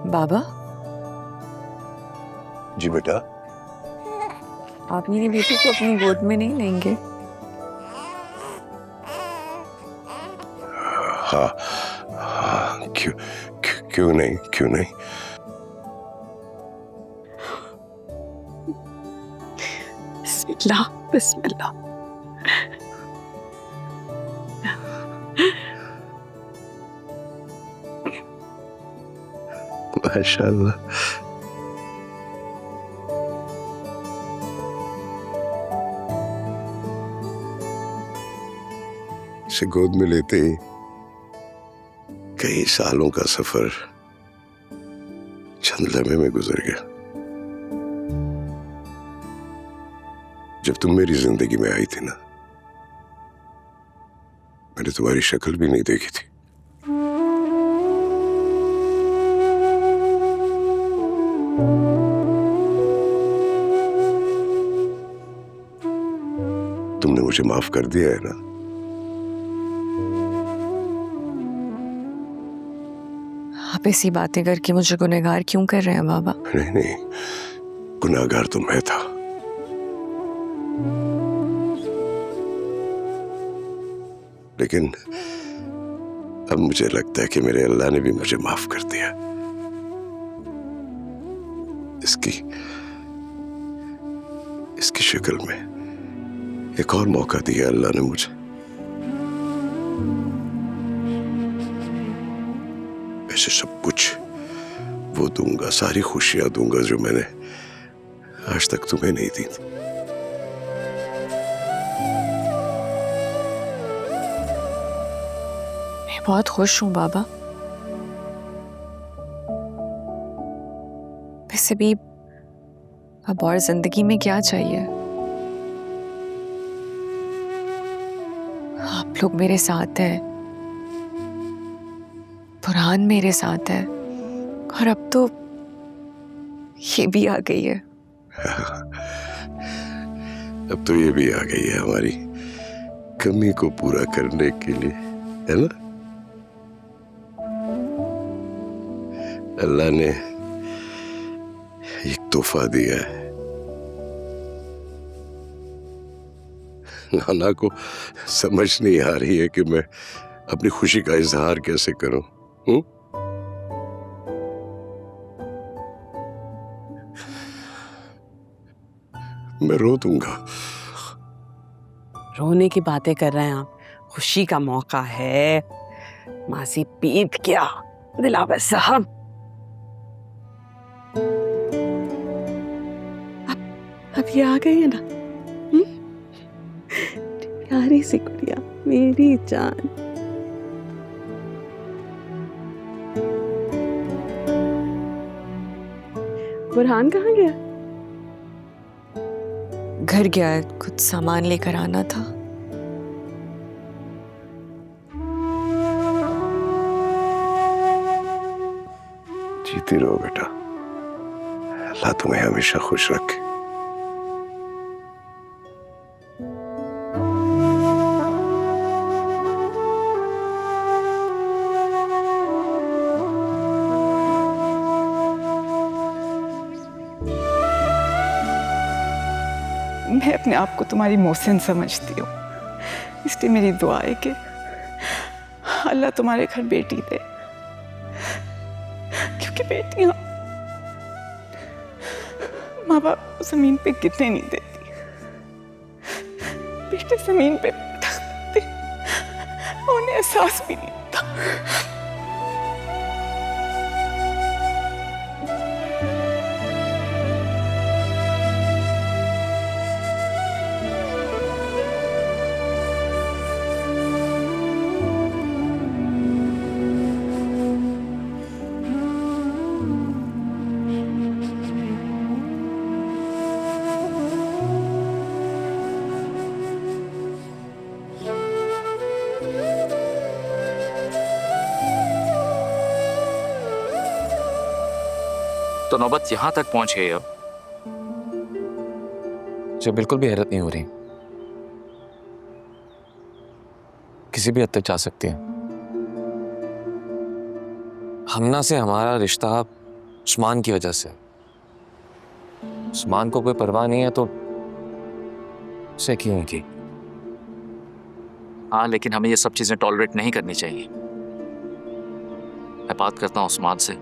बाबा, जी बेटा। आप मेरी बेटी को अपनी गोद में नहीं लेंगे? हाँ हाँ, क्यों क्यों क्यों नहीं, क्यों नहीं। बिस्मिल्लाह बिस्मिल्लाह। माशाल्लाह। इसे गोद में लेते ही कई सालों का सफर चंद लम्हे में गुजर गया। जब तुम मेरी जिंदगी में आई थी ना, मैंने तुम्हारी शक्ल भी नहीं देखी थी। तुमने मुझे माफ कर दिया है ना? आप ऐसी बातें करके मुझे गुनहगार क्यों कर रहे हैं बाबा? नहीं नहीं, गुनाहगार तो मैं था। लेकिन अब मुझे लगता है कि मेरे अल्लाह ने भी मुझे माफ कर दिया। इसकी शक्ल में एक और मौका दिया अल्लाह ने मुझे। वैसे सब कुछ वो दूंगा, सारी खुशियां दूंगा जो मैंने आज तक तुम्हें नहीं दी। मैं बहुत खुश हूँ बाबा। वैसे भी अब और जिंदगी में क्या चाहिए? आप लोग मेरे साथ हैं, बुरहान मेरे साथ है, और अब तो ये भी आ गई है। अब तो ये भी आ गई है हमारी कमी को पूरा करने के लिए, है ना? अल्लाह ने एक तोहफा दिया है। नाना को समझ नहीं आ रही है कि मैं अपनी खुशी का इजहार कैसे करूं। मैं रो दूंगा। रोने की बातें कर रहे हैं आप? खुशी का मौका है, मासी बीत गया। दिलावर साहब, अब ये आ गई है ना, प्यारी सी गुड़िया, मेरी जान। बुरहान कहाँ गया? घर गया है, कुछ सामान लेकर आना था। जीती रहो बेटा, अल्लाह तुम्हें हमेशा खुश रखे। मैं अपने आप को तुम्हारी मोहसिन समझती हूँ, इसलिए मेरी दुआ है कि अल्लाह तुम्हारे घर बेटी दे, क्योंकि बेटियां माँ बाप को जमीन पे गिरने नहीं देती। बेटे जमीन पे थकते, उन्हें एहसास भी नहीं होता। तो नौबत यहां तक पहुंच गई अब। मुझे बिल्कुल भी हैरत नहीं हो रही, किसी भी हद तक जा सकती है। हमना से हमारा रिश्ता उस्मान की वजह से। उस्मान को कोई परवाह नहीं है तो उसे क्यों की? हाँ, लेकिन हमें ये सब चीजें टॉलरेट नहीं करनी चाहिए। मैं बात करता हूँ उस्मान से।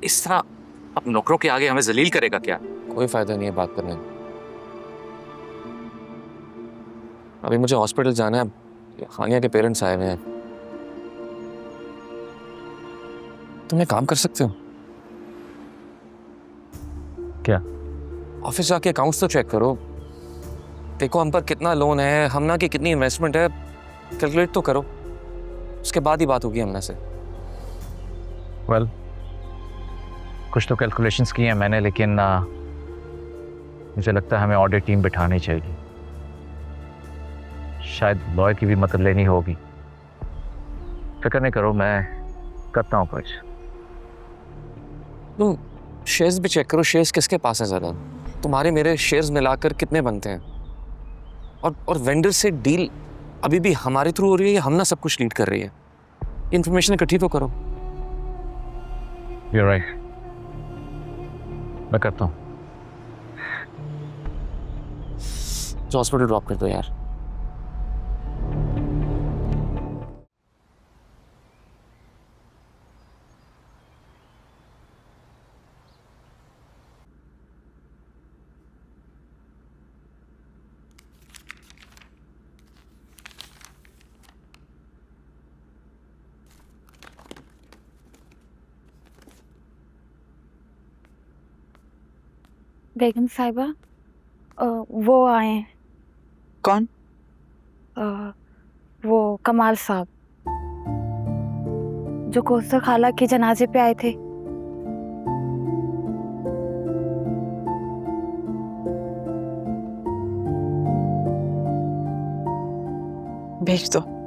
इस तरह अब नौकरों के आगे हमें जलील करेगा क्या? कोई फायदा नहीं है बात करने में। अभी मुझे हॉस्पिटल जाना है, हानिया के पेरेंट्स आए हुए हैं। तुम एक काम कर सकते हो? क्या? ऑफिस जाके अकाउंट्स तो चेक करो, देखो हम पर कितना लोन है, हमना की कितनी इन्वेस्टमेंट है, कैलकुलेट तो करो। उसके बाद ही बात होगी हमना से। वेल, कुछ तो कैलकुलेशंस की हैं मैंने, लेकिन मुझे लगता है हमें ऑडिट टीम बिठानी चाहिए। शायद लॉयर की भी मदद लेनी होगी। फिक्र नहीं करो, मैं करता हूँ कुछ। तुम शेयर्स भी चेक करो, शेयर्स किसके पास है ज़्यादा। तुम्हारे मेरे शेयर्स मिलाकर कितने बनते हैं, और वेंडर से डील अभी भी हमारे थ्रू हो रही है या हम ना सब कुछ लीड कर रही है? इंफॉर्मेशन इकट्ठी तो करो। You're right, मैं करता हूँ। जो हॉस्पिटल ड्रॉप कर दो यार। बेगम साहिबा, वो आए हैं। कौन? वो कमाल साहब जो कौसर खाला के जनाजे पे आए थे। भेज दो।